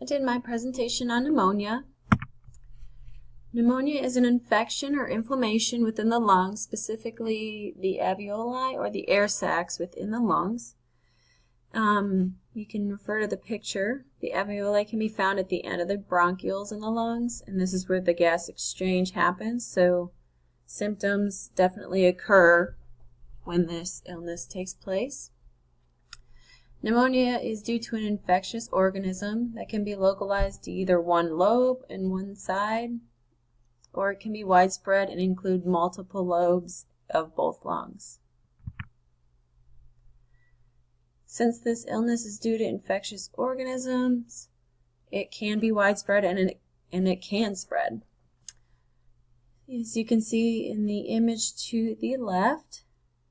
I did my presentation on pneumonia. Pneumonia is an infection or inflammation within the lungs, specifically the alveoli or the air sacs within the lungs. You can refer to the picture. The alveoli can be found at the end of the bronchioles in the lungs, and this is where the gas exchange happens, so symptoms definitely occur when this illness takes place. Pneumonia is due to an infectious organism that can be localized to either one lobe in one side, or it can be widespread and include multiple lobes of both lungs. Since this illness is due to infectious organisms, it can be widespread and it can spread. As you can see in the image to the left,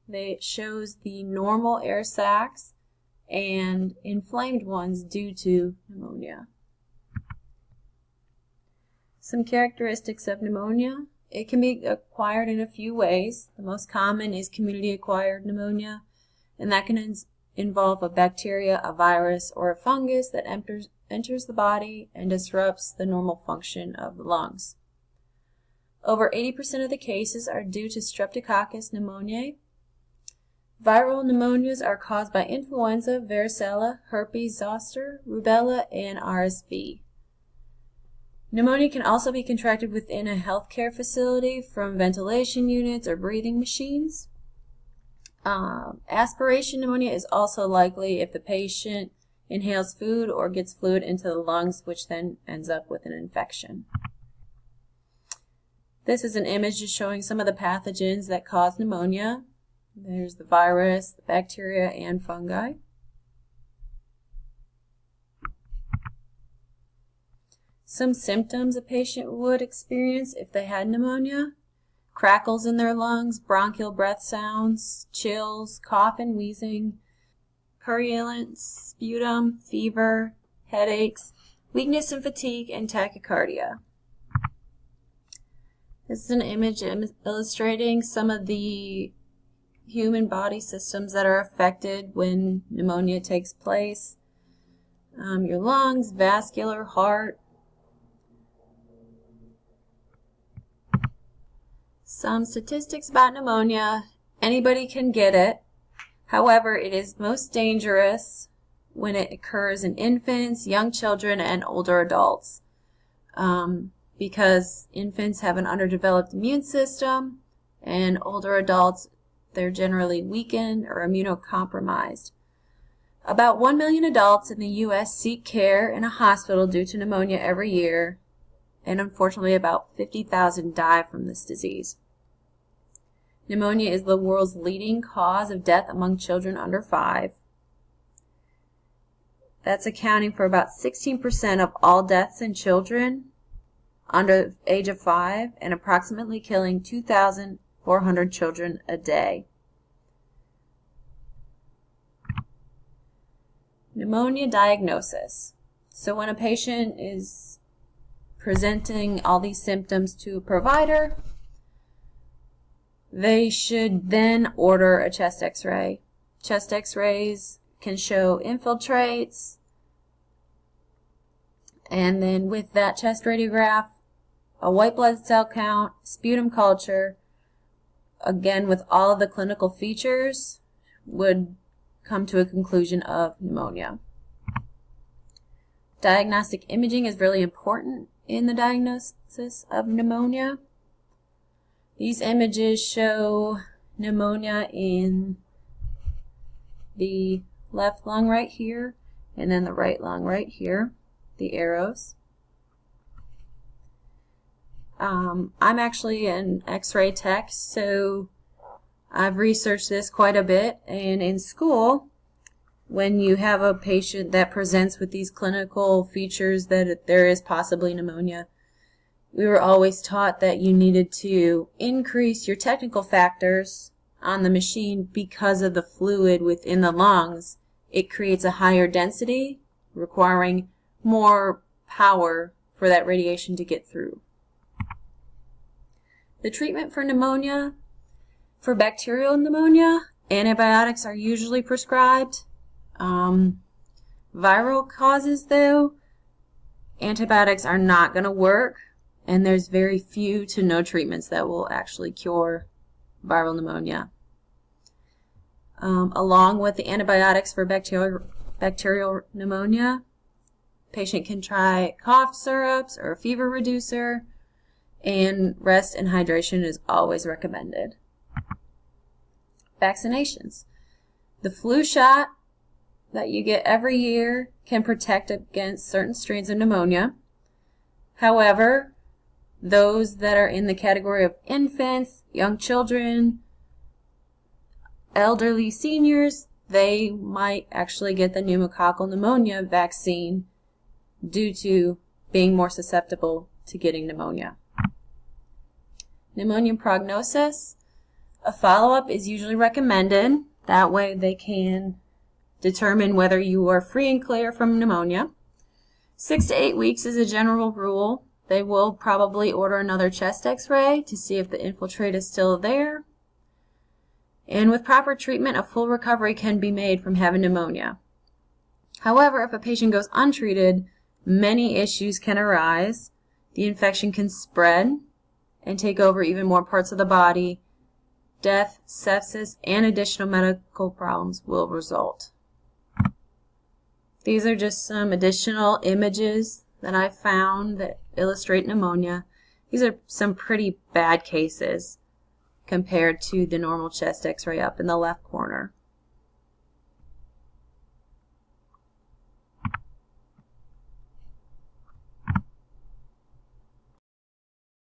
it shows the normal air sacs and inflamed ones due to pneumonia. Some characteristics of pneumonia. It can be acquired in a few ways. The most common is community-acquired pneumonia, and that can involve a bacteria, a virus, or a fungus that enters the body and disrupts the normal function of the lungs. Over 80% of the cases are due to Streptococcus pneumoniae. Viral pneumonias are caused by influenza, varicella, herpes zoster, rubella, and RSV. Pneumonia can also be contracted within a healthcare facility from ventilation units or breathing machines. Aspiration pneumonia is also likely if the patient inhales food or gets fluid into the lungs, which then ends up with an infection. This is an image just showing some of the pathogens that cause pneumonia. There's the virus, the bacteria, and fungi. Some symptoms a patient would experience if they had pneumonia: crackles in their lungs, bronchial breath sounds, chills, cough and wheezing, purulence, sputum, fever, headaches, weakness and fatigue, and tachycardia. This is an image illustrating some of the human body systems that are affected when pneumonia takes place. Your lungs, vascular, heart. Some statistics about pneumonia. Anybody can get it. However, it is most dangerous when it occurs in infants, young children, and older adults. Because infants have an underdeveloped immune system, and older adults, they're generally weakened or immunocompromised. About 1 million adults in the U.S. seek care in a hospital due to pneumonia every year, and unfortunately about 50,000 die from this disease. Pneumonia is the world's leading cause of death among children under 5. That's accounting for about 16% of all deaths in children under the age of 5, and approximately killing 2,400 children a day. Pneumonia diagnosis. So when a patient is presenting all these symptoms to a provider, they should then order a chest x-ray. Chest x-rays can show infiltrates, and then with that chest radiograph, a white blood cell count, sputum culture, again with all of the clinical features, would come to a conclusion of pneumonia. Diagnostic imaging is really important in the diagnosis of pneumonia. These images show pneumonia in the left lung right here, and then the right lung right here, the arrows. I'm actually an x-ray tech, so I've researched this quite a bit, and in school, when you have a patient that presents with these clinical features that there is possibly pneumonia, we were always taught that you needed to increase your technical factors on the machine because of the fluid within the lungs. It creates a higher density, requiring more power for that radiation to get through. The treatment for pneumonia, for bacterial pneumonia, antibiotics are usually prescribed. Viral causes, though, antibiotics are not going to work, and there's very few to no treatments that will actually cure viral pneumonia. Along with the antibiotics for bacterial pneumonia, patient can try cough syrups or a fever reducer, and rest and hydration is always recommended. Vaccinations. The flu shot that you get every year can protect against certain strains of pneumonia. However, those that are in the category of infants, young children, elderly seniors, they might actually get the pneumococcal pneumonia vaccine due to being more susceptible to getting pneumonia. Pneumonia prognosis. A follow-up is usually recommended. That way they can determine whether you are free and clear from pneumonia. 6 to 8 weeks is a general rule. They will probably order another chest x-ray to see if the infiltrate is still there. And with proper treatment, a full recovery can be made from having pneumonia. However, if a patient goes untreated, many issues can arise. The infection can spread and take over even more parts of the body. Death, sepsis, and additional medical problems will result. These are just some additional images that I found that illustrate pneumonia. These are some pretty bad cases compared to the normal chest x-ray up in the left corner.